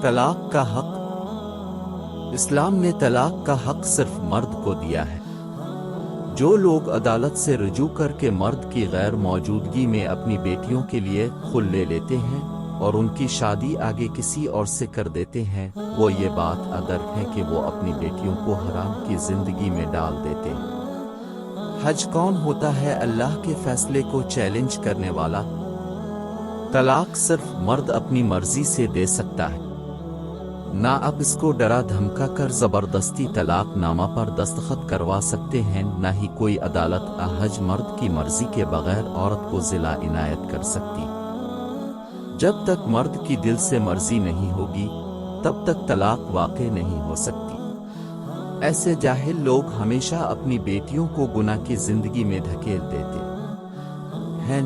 طلاق کا حق۔ اسلام نے طلاق کا حق صرف مرد کو دیا ہے۔ جو لوگ عدالت سے رجوع کر کے مرد کی غیر موجودگی میں اپنی بیٹیوں کے لیے خل لے لیتے ہیں اور ان کی شادی آگے کسی اور سے کر دیتے ہیں، وہ یہ بات ادرک ہے کہ وہ اپنی بیٹیوں کو حرام کی زندگی میں ڈال دیتے ہیں۔ حج کون ہوتا ہے اللہ کے فیصلے کو چیلنج کرنے والا؟ طلاق صرف مرد اپنی مرضی سے دے سکتا ہے، نہ اب اس کو ڈرا دھمکا کر زبردستی طلاق نامہ پر دستخط کروا سکتے ہیں، نہ ہی کوئی عدالت حج مرد کی مرضی کے بغیر عورت کو ضلع عنایت کر سکتی۔ جب تک مرد کی دل سے مرضی نہیں ہوگی تب تک طلاق واقع نہیں ہو سکتی۔ ایسے جاہل لوگ ہمیشہ اپنی بیٹیوں کو گناہ کی زندگی میں دھکیل دیتے ہیں۔